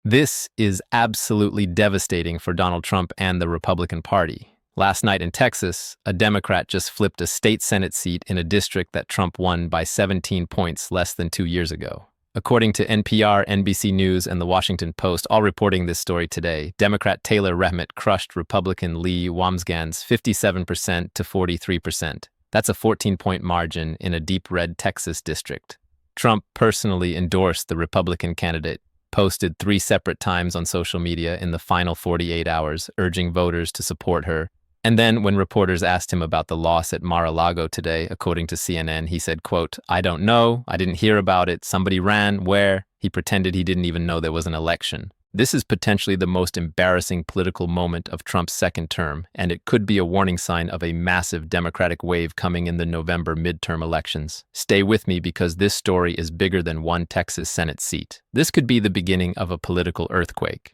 This is absolutely devastating for Donald Trump and the Republican Party. Last night in Texas, a Democrat just flipped a state Senate seat in a district that Trump won by 17 points less than 2 years ago. According to NPR, NBC News, and The Washington Post, all reporting this story today, Democrat Taylor Rehmet crushed Republican Lee Wamsgan's 57% to 43%. That's a 14-point margin in a deep red Texas district. Trump personally endorsed the Republican candidate, posted 3 separate times on social media in the final 48 hours, urging voters to support her. And then, when reporters asked him about the loss at Mar-a-Lago today, according to CNN, he said, quote, "I don't know, I didn't hear about it, somebody ran, where?" He pretended he didn't even know there was an election. This is potentially the most embarrassing political moment of Trump's second term, and it could be a warning sign of a massive Democratic wave coming in the November midterm elections. Stay with me because this story is bigger than one Texas Senate seat. This could be the beginning of a political earthquake.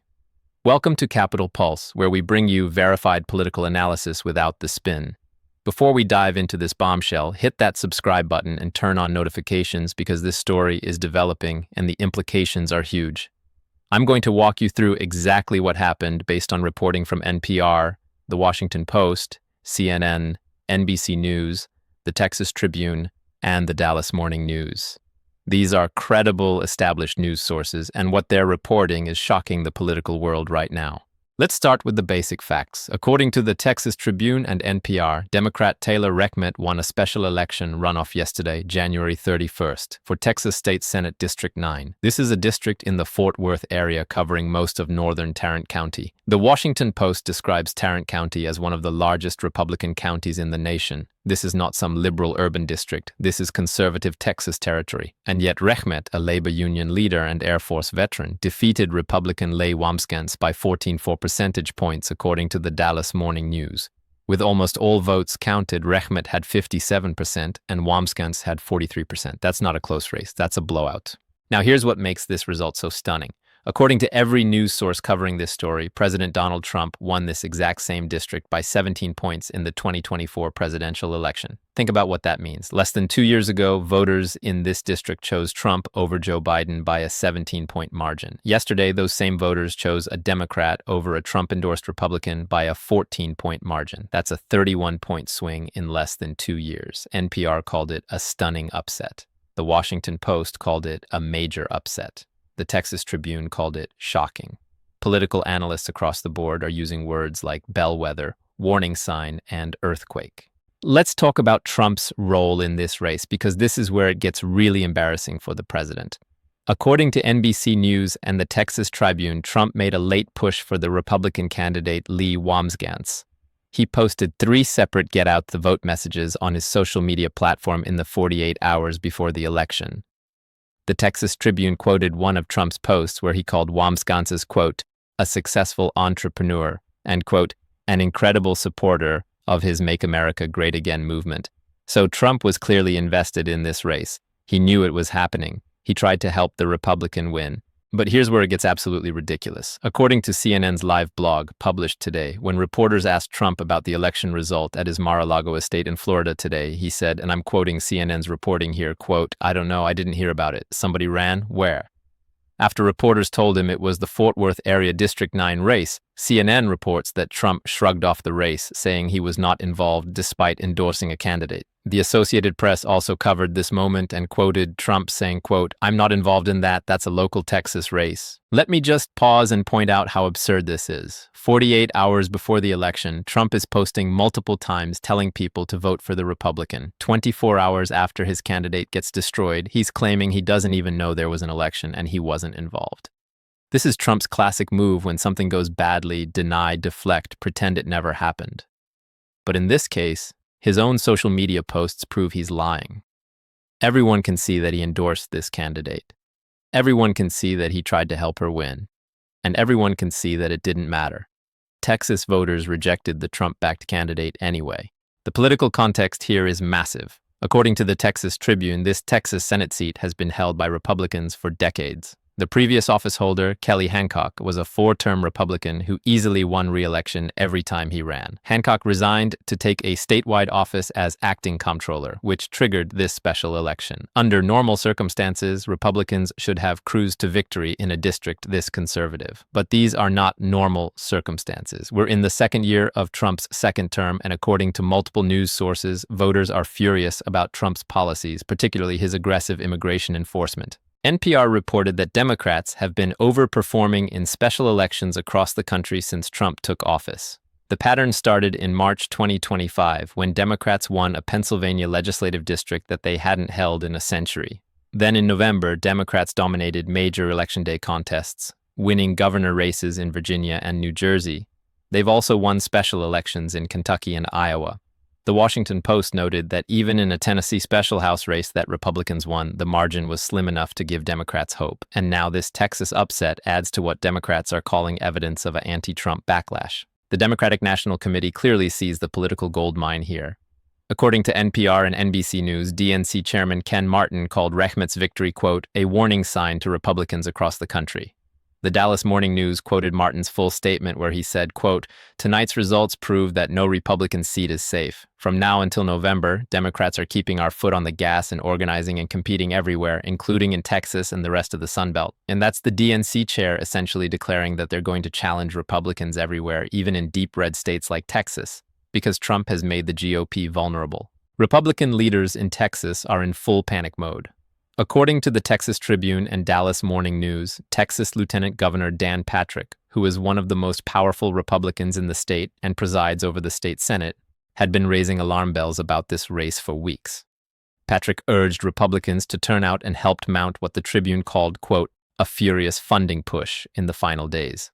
Welcome to Capital Pulse, where we bring you verified political analysis without the spin. Before we dive into this bombshell, hit that subscribe button and turn on notifications because this story is developing and the implications are huge. I'm going to walk you through exactly what happened based on reporting from NPR, The Washington Post, CNN, NBC News, the Texas Tribune, and the Dallas Morning News. These are credible, established news sources, and what they're reporting is shocking the political world right now. Let's start with the basic facts. According to the Texas Tribune and NPR, Democrat Taylor Rehmet won a special election runoff yesterday, January 31st, for Texas State Senate District 9. This is a district in the Fort Worth area covering most of northern Tarrant County. The Washington Post describes Tarrant County as one of the largest Republican counties in the nation. This is not some liberal urban district. This is conservative Texas territory. And yet Rehmet, a labor union leader and Air Force veteran, defeated Republican Lee Wamsgan's by 14 percentage points, according to the Dallas Morning News. With almost all votes counted, Rehmet had 57% and Wamsgan's had 43%. That's not a close race. That's a blowout. Now here's what makes this result so stunning. According to every news source covering this story, President Donald Trump won this exact same district by 17 points in the 2024 presidential election. Think about what that means. Less than 2 years ago, voters in this district chose Trump over Joe Biden by a 17-point margin. Yesterday, those same voters chose a Democrat over a Trump-endorsed Republican by a 14-point margin. That's a 31-point swing in less than 2 years. NPR called it a stunning upset. The Washington Post called it a major upset. The Texas Tribune called it shocking. Political analysts across the board are using words like bellwether, warning sign, and earthquake. Let's talk about Trump's role in this race because this is where it gets really embarrassing for the president. According to NBC News and the Texas Tribune, Trump made a late push for the Republican candidate Lee Wamsgan. He posted 3 separate get out the vote messages on his social media platform in the 48 hours before the election. The Texas Tribune quoted one of Trump's posts where he called Wamsgan's, quote, a successful entrepreneur, and, quote, an incredible supporter of his Make America Great Again movement. So Trump was clearly invested in this race. He knew it was happening. He tried to help the Republican win. But here's where it gets absolutely ridiculous. According to CNN's live blog published today, when reporters asked Trump about the election result at his Mar-a-Lago estate in Florida today, he said, and I'm quoting CNN's reporting here, quote, "I don't know, I didn't hear about it. Somebody ran? Where?" After reporters told him it was the Fort Worth area District 9 race, CNN reports that Trump shrugged off the race, saying he was not involved despite endorsing a candidate. The Associated Press also covered this moment and quoted Trump saying, quote, "I'm not involved in that. That's a local Texas race." Let me just pause and point out how absurd this is. 48 hours before the election, Trump is posting multiple times telling people to vote for the Republican. 24 hours after his candidate gets destroyed, he's claiming he doesn't even know there was an election and he wasn't involved. This is Trump's classic move when something goes badly: deny, deflect, pretend it never happened. But in this case, his own social media posts prove he's lying. Everyone can see that he endorsed this candidate. Everyone can see that he tried to help her win. And everyone can see that it didn't matter. Texas voters rejected the Trump-backed candidate anyway. The political context here is massive. According to the Texas Tribune, this Texas Senate seat has been held by Republicans for decades. The previous office holder, Kelly Hancock, was a four-term Republican who easily won re-election every time he ran. Hancock resigned to take a statewide office as acting comptroller, which triggered this special election. Under normal circumstances, Republicans should have cruised to victory in a district this conservative. But these are not normal circumstances. We're in the second year of Trump's second term, and according to multiple news sources, voters are furious about Trump's policies, particularly his aggressive immigration enforcement. NPR reported that Democrats have been overperforming in special elections across the country since Trump took office. The pattern started in March 2025 when Democrats won a Pennsylvania legislative district that they hadn't held in a century. Then in November, Democrats dominated major Election Day contests, winning governor races in Virginia and New Jersey. They've also won special elections in Kentucky and Iowa. The Washington Post noted that even in a Tennessee special House race that Republicans won, the margin was slim enough to give Democrats hope. And now this Texas upset adds to what Democrats are calling evidence of an anti-Trump backlash. The Democratic National Committee clearly sees the political gold mine here. According to NPR and NBC News, DNC Chairman Ken Martin called Rehmet's victory, quote, a warning sign to Republicans across the country. The Dallas Morning News quoted Martin's full statement where he said, quote, tonight's results prove that no Republican seat is safe. From now until November, Democrats are keeping our foot on the gas and organizing and competing everywhere, including in Texas and the rest of the Sun Belt. And that's the DNC chair essentially declaring that they're going to challenge Republicans everywhere, even in deep red states like Texas, because Trump has made the GOP vulnerable. Republican leaders in Texas are in full panic mode. According to the Texas Tribune and Dallas Morning News, Texas Lieutenant Governor Dan Patrick, who is one of the most powerful Republicans in the state and presides over the state Senate, had been raising alarm bells about this race for weeks. Patrick urged Republicans to turn out and helped mount what the Tribune called, quote, a furious funding push in the final days.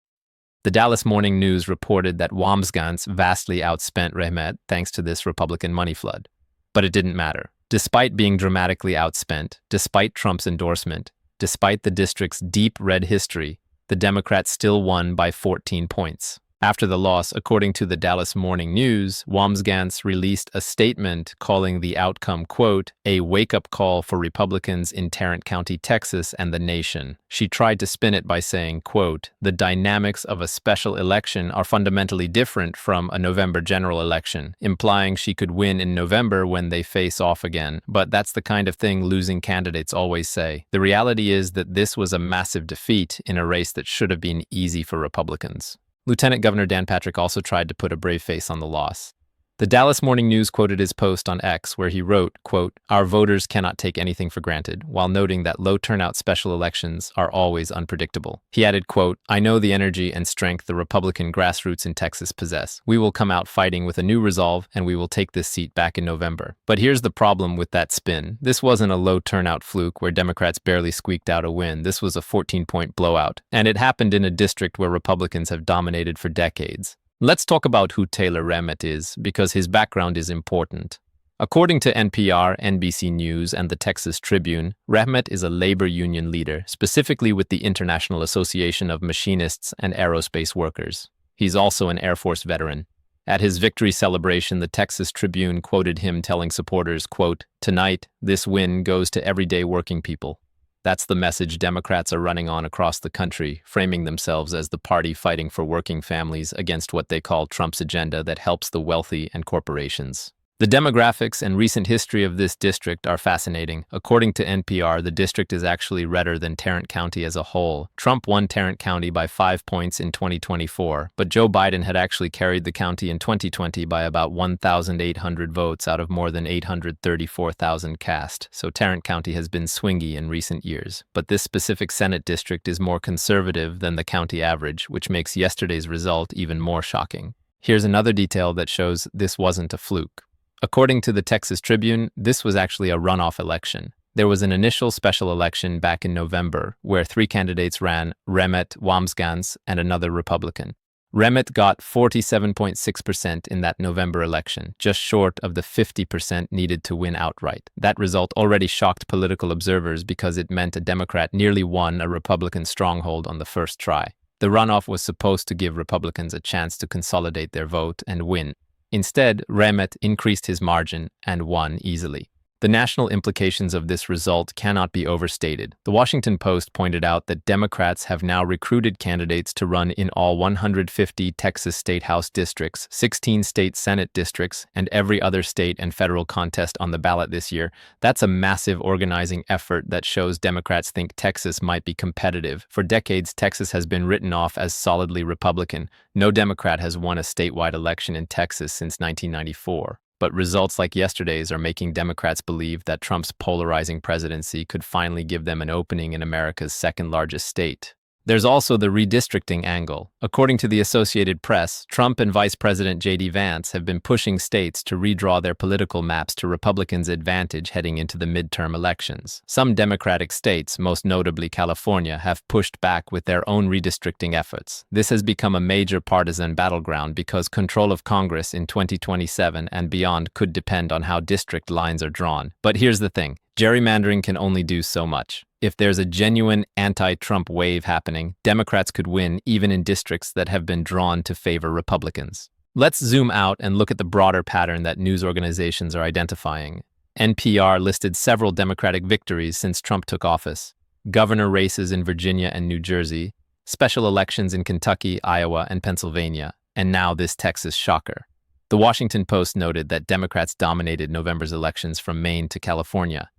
The Dallas Morning News reported that Wambsgans vastly outspent Rehmet thanks to this Republican money flood. But it didn't matter. Despite being dramatically outspent, despite Trump's endorsement, despite the district's deep red history, the Democrats still won by 14 points. After the loss, according to the Dallas Morning News, Wambsgans released a statement calling the outcome, quote, a wake-up call for Republicans in Tarrant County, Texas, and the nation. She tried to spin it by saying, quote, the dynamics of a special election are fundamentally different from a November general election, implying she could win in November when they face off again. But that's the kind of thing losing candidates always say. The reality is that this was a massive defeat in a race that should have been easy for Republicans. Lieutenant Governor Dan Patrick also tried to put a brave face on the loss. The Dallas Morning News quoted his post on X where he wrote, quote, our voters cannot take anything for granted, while noting that low turnout special elections are always unpredictable. He added, quote, I know the energy and strength the Republican grassroots in Texas possess. We will come out fighting with a new resolve, and we will take this seat back in November. But here's the problem with that spin. This wasn't a low turnout fluke where Democrats barely squeaked out a win. This was a 14-point blowout, and it happened in a district where Republicans have dominated for decades. Let's talk about who Taylor Rehmet is, because his background is important. According to NPR, NBC News, and the Texas Tribune, Rehmet is a labor union leader, specifically with the International Association of Machinists and Aerospace Workers. He's also an Air Force veteran. At his victory celebration, the Texas Tribune quoted him telling supporters, quote, tonight, this win goes to everyday working people. That's the message Democrats are running on across the country, framing themselves as the party fighting for working families against what they call Trump's agenda that helps the wealthy and corporations. The demographics and recent history of this district are fascinating. According to NPR, the district is actually redder than Tarrant County as a whole. Trump won Tarrant County by 5 points in 2024, but Joe Biden had actually carried the county in 2020 by about 1,800 votes out of more than 834,000 cast, so Tarrant County has been swingy in recent years. But this specific Senate district is more conservative than the county average, which makes yesterday's result even more shocking. Here's another detail that shows this wasn't a fluke. According to the Texas Tribune, this was actually a runoff election. There was an initial special election back in November where 3 candidates ran, Rehmet, Wambsgans, and another Republican. Rehmet got 47.6% in that November election, just short of the 50% needed to win outright. That result already shocked political observers because it meant a Democrat nearly won a Republican stronghold on the first try. The runoff was supposed to give Republicans a chance to consolidate their vote and win. Instead, Rehmet increased his margin and won easily. The national implications of this result cannot be overstated. The Washington Post pointed out that Democrats have now recruited candidates to run in all 150 Texas state House districts, 16 state Senate districts, and every other state and federal contest on the ballot this year. That's a massive organizing effort that shows Democrats think Texas might be competitive. For decades, Texas has been written off as solidly Republican. No Democrat has won a statewide election in Texas since 1994. But results like yesterday's are making Democrats believe that Trump's polarizing presidency could finally give them an opening in America's second-largest state. There's also the redistricting angle. According to the Associated Press, Trump and Vice President J.D. Vance have been pushing states to redraw their political maps to Republicans' advantage heading into the midterm elections. Some Democratic states, most notably California, have pushed back with their own redistricting efforts. This has become a major partisan battleground because control of Congress in 2027 and beyond could depend on how district lines are drawn. But here's the thing. Gerrymandering can only do so much. If there's a genuine anti-Trump wave happening, Democrats could win even in districts that have been drawn to favor Republicans. Let's zoom out and look at the broader pattern that news organizations are identifying. NPR listed several Democratic victories since Trump took office: governor races in Virginia and New Jersey, special elections in Kentucky, Iowa, and Pennsylvania, and now this Texas shocker. The Washington Post noted that Democrats dominated November's elections from Maine to California.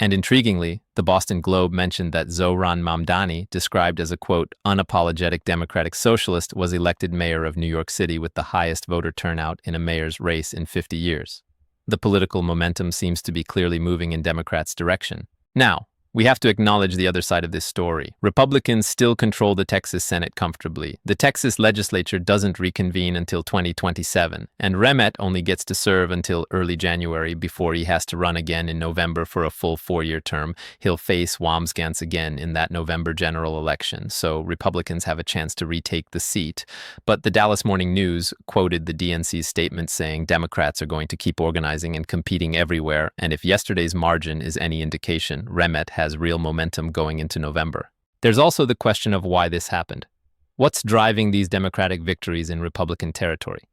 And intriguingly, the Boston Globe mentioned that Zohran Mamdani, described as a, quote, unapologetic Democratic socialist, was elected mayor of New York City with the highest voter turnout in a mayor's race in 50 years. The political momentum seems to be clearly moving in Democrats' direction. Now, we have to acknowledge the other side of this story. Republicans still control the Texas Senate comfortably. The Texas legislature doesn't reconvene until 2027, and Rehmet only gets to serve until early January before he has to run again in November for a full 4-year term. He'll face Wamsgans again in that November general election, so Republicans have a chance to retake the seat. But the Dallas Morning News quoted the DNC's statement saying Democrats are going to keep organizing and competing everywhere, and if yesterday's margin is any indication, Rehmet has real momentum going into November. There's also the question of why this happened. What's driving these Democratic victories in Republican territory?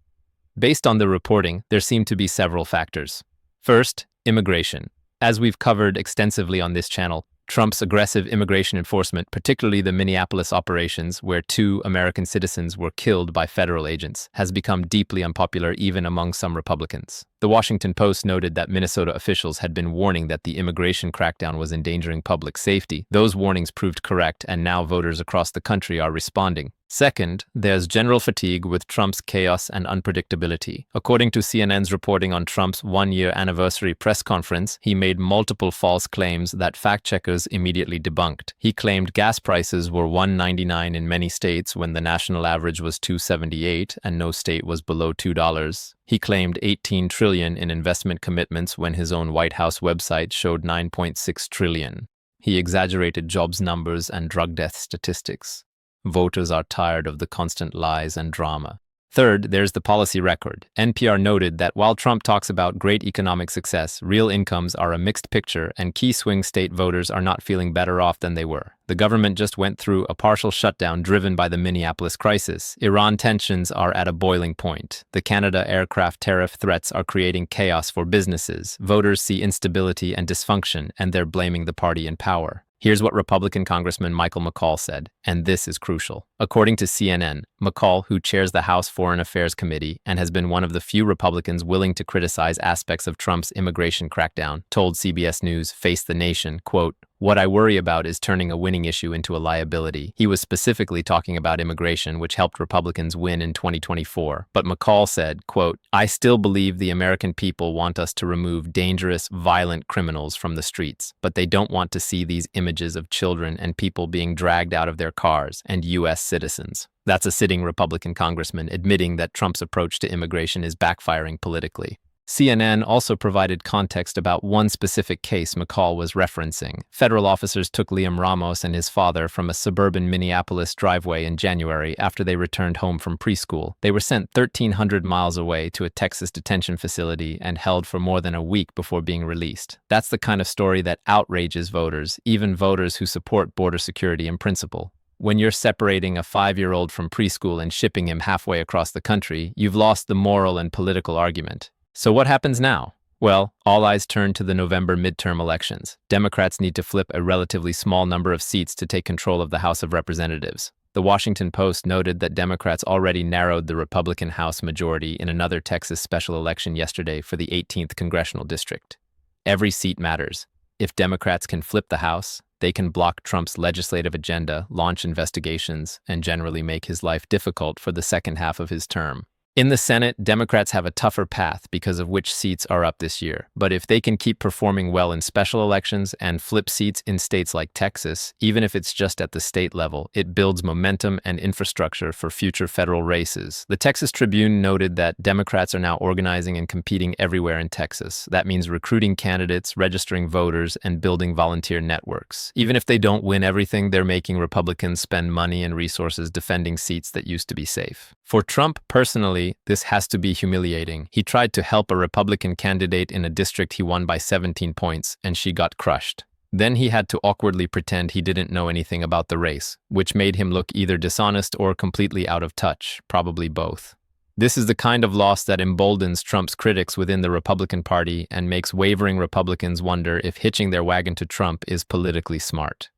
Based on the reporting, there seem to be several factors. First, immigration. As we've covered extensively on this channel, Trump's aggressive immigration enforcement, particularly the Minneapolis operations where 2 American citizens were killed by federal agents, has become deeply unpopular even among some Republicans. The Washington Post noted that Minnesota officials had been warning that the immigration crackdown was endangering public safety. Those warnings proved correct, and now voters across the country are responding. Second, there's general fatigue with Trump's chaos and unpredictability. According to CNN's reporting on Trump's 1-year anniversary press conference, he made multiple false claims that fact-checkers immediately debunked. He claimed gas prices were $1.99 in many states when the national average was $2.78 and no state was below $2. He claimed $18 trillion in investment commitments when his own White House website showed $9.6 trillion. He exaggerated jobs numbers and drug death statistics. Voters are tired of the constant lies and drama. Third, there's the policy record. NPR noted that while Trump talks about great economic success, real incomes are a mixed picture and key swing state voters are not feeling better off than they were. The government just went through a partial shutdown driven by the Minneapolis crisis. Iran tensions are at a boiling point. The Canada aircraft tariff threats are creating chaos for businesses. Voters see instability and dysfunction, and they're blaming the party in power. Here's what Republican Congressman Michael McCaul said, and this is crucial. According to CNN, McCaul, who chairs the House Foreign Affairs Committee and has been one of the few Republicans willing to criticize aspects of Trump's immigration crackdown, told CBS News, Face the Nation, quote, "What I worry about is turning a winning issue into a liability." He was specifically talking about immigration, which helped Republicans win in 2024. But McCaul said, quote, "I still believe the American people want us to remove dangerous, violent criminals from the streets, but they don't want to see these images of children and people being dragged out of their cars and U.S. citizens." That's a sitting Republican congressman admitting that Trump's approach to immigration is backfiring politically. CNN also provided context about one specific case McCaul was referencing. Federal officers took Liam Ramos and his father from a suburban Minneapolis driveway in January after they returned home from preschool. They were sent 1,300 miles away to a Texas detention facility and held for more than a week before being released. That's the kind of story that outrages voters, even voters who support border security in principle. When you're separating a 5-year-old from preschool and shipping him halfway across the country, you've lost the moral and political argument. So what happens now? Well, all eyes turn to the November midterm elections. Democrats need to flip a relatively small number of seats to take control of the House of Representatives. The Washington Post noted that Democrats already narrowed the Republican House majority in another Texas special election yesterday for the 18th congressional district. Every seat matters. If Democrats can flip the House, they can block Trump's legislative agenda, launch investigations, and generally make his life difficult for the second half of his term. In the Senate, Democrats have a tougher path because of which seats are up this year. But if they can keep performing well in special elections and flip seats in states like Texas, even if it's just at the state level, it builds momentum and infrastructure for future federal races. The Texas Tribune noted that Democrats are now organizing and competing everywhere in Texas. That means recruiting candidates, registering voters, and building volunteer networks. Even if they don't win everything, they're making Republicans spend money and resources defending seats that used to be safe. For Trump personally, this has to be humiliating. He tried to help a Republican candidate in a district he won by 17 points, and she got crushed. Then he had to awkwardly pretend he didn't know anything about the race, which made him look either dishonest or completely out of touch, probably both. This is the kind of loss that emboldens Trump's critics within the Republican Party and makes wavering Republicans wonder if hitching their wagon to Trump is politically smart.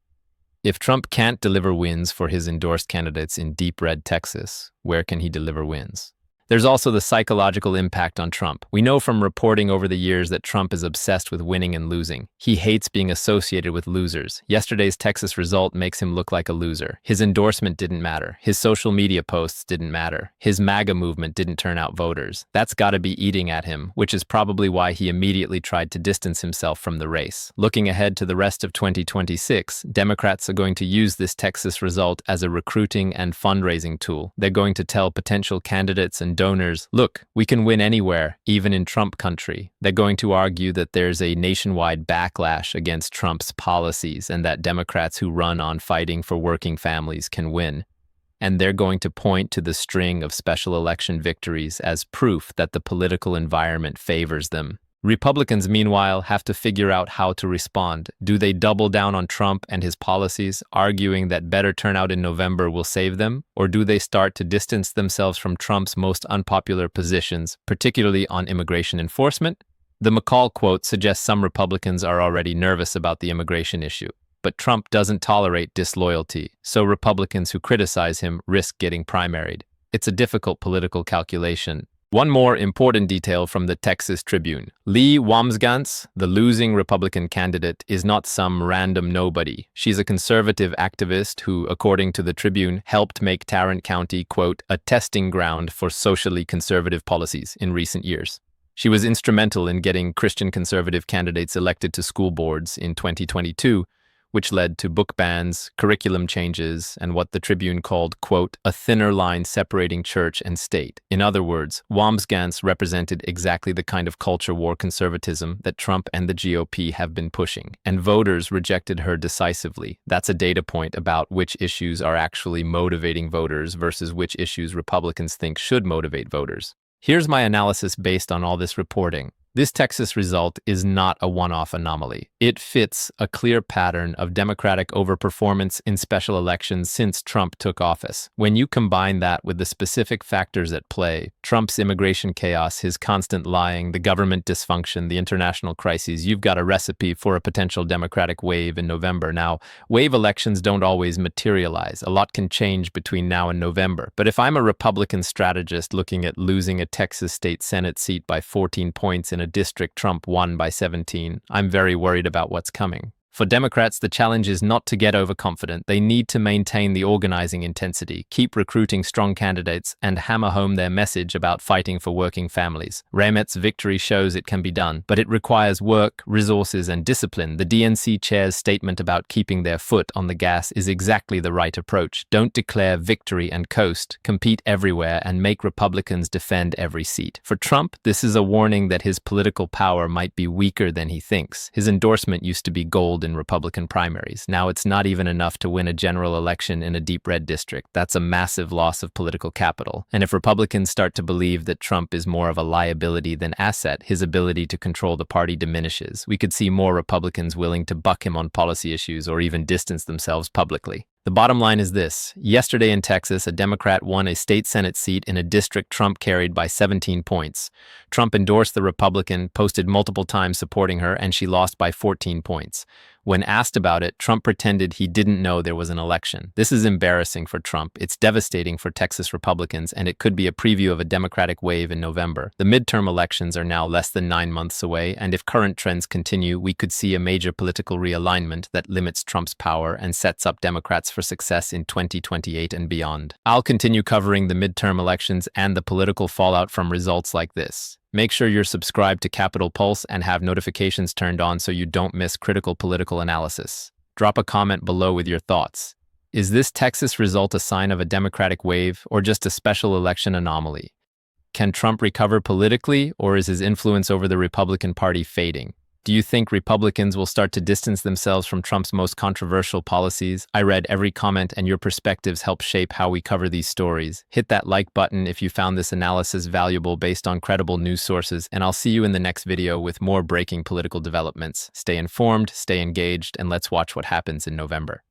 If Trump can't deliver wins for his endorsed candidates in deep red Texas, where can he deliver wins? There's also the psychological impact on Trump. We know from reporting over the years that Trump is obsessed with winning and losing. He hates being associated with losers. Yesterday's Texas result makes him look like a loser. His endorsement didn't matter. His social media posts didn't matter. His MAGA movement didn't turn out voters. That's gotta be eating at him, which is probably why he immediately tried to distance himself from the race. Looking ahead to the rest of 2026, Democrats are going to use this Texas result as a recruiting and fundraising tool. They're going to tell potential candidates and donors, look, we can win anywhere, even in Trump country. They're going to argue that there's a nationwide backlash against Trump's policies and that Democrats who run on fighting for working families can win. And they're going to point to the string of special election victories as proof that the political environment favors them. Republicans, meanwhile, have to figure out how to respond. Do they double down on Trump and his policies, arguing that better turnout in November will save them? Or do they start to distance themselves from Trump's most unpopular positions, particularly on immigration enforcement? The McCall quote suggests some Republicans are already nervous about the immigration issue. But Trump doesn't tolerate disloyalty, so Republicans who criticize him risk getting primaried. It's a difficult political calculation. One more important detail from the Texas Tribune. Lee Wamsgans, the losing Republican candidate, is not some random nobody. She's a conservative activist who, according to the Tribune, helped make Tarrant County, quote, a testing ground for socially conservative policies in recent years. She was instrumental in getting Christian conservative candidates elected to school boards in 2022, which led to book bans, curriculum changes, and what the Tribune called, quote, a thinner line separating church and state. In other words, Wamsgans represented exactly the kind of culture war conservatism that Trump and the GOP have been pushing, and voters rejected her decisively. That's a data point about which issues are actually motivating voters versus which issues Republicans think should motivate voters. Here's my analysis based on all this reporting. This Texas result is not a one-off anomaly. It fits a clear pattern of Democratic overperformance in special elections since Trump took office. When you combine that with the specific factors at play, Trump's immigration chaos, his constant lying, the government dysfunction, the international crises, you've got a recipe for a potential Democratic wave in November. Now, wave elections don't always materialize. A lot can change between now and November. But if I'm a Republican strategist looking at losing a Texas state Senate seat by 14 points in a district Trump won by 17, I'm very worried about what's coming. For Democrats, the challenge is not to get overconfident. They need to maintain the organizing intensity, keep recruiting strong candidates, and hammer home their message about fighting for working families. Rehmet's victory shows it can be done, but it requires work, resources, and discipline. The DNC chair's statement about keeping their foot on the gas is exactly the right approach. Don't declare victory and coast. Compete everywhere and make Republicans defend every seat. For Trump, this is a warning that his political power might be weaker than he thinks. His endorsement used to be gold in Republican primaries. Now it's not even enough to win a general election in a deep red district. That's a massive loss of political capital. And if Republicans start to believe that Trump is more of a liability than asset, his ability to control the party diminishes. We could see more Republicans willing to buck him on policy issues or even distance themselves publicly. The bottom line is this. Yesterday in Texas, a Democrat won a state Senate seat in a district Trump carried by 17 points. Trump endorsed the Republican, posted multiple times supporting her, and she lost by 14 points. When asked about it, Trump pretended he didn't know there was an election. This is embarrassing for Trump. It's devastating for Texas Republicans, and it could be a preview of a Democratic wave in November. The midterm elections are now less than 9 months away, and if current trends continue, we could see a major political realignment that limits Trump's power and sets up Democrats for success in 2028 and beyond. I'll continue covering the midterm elections and the political fallout from results like this. Make sure you're subscribed to Capital Pulse and have notifications turned on so you don't miss critical political analysis. Drop a comment below with your thoughts. Is this Texas result a sign of a Democratic wave or just a special election anomaly? Can Trump recover politically, or is his influence over the Republican Party fading? Do you think Republicans will start to distance themselves from Trump's most controversial policies? I read every comment, and your perspectives help shape how we cover these stories. Hit that like button if you found this analysis valuable based on credible news sources, and I'll see you in the next video with more breaking political developments. Stay informed, stay engaged, and let's watch what happens in November.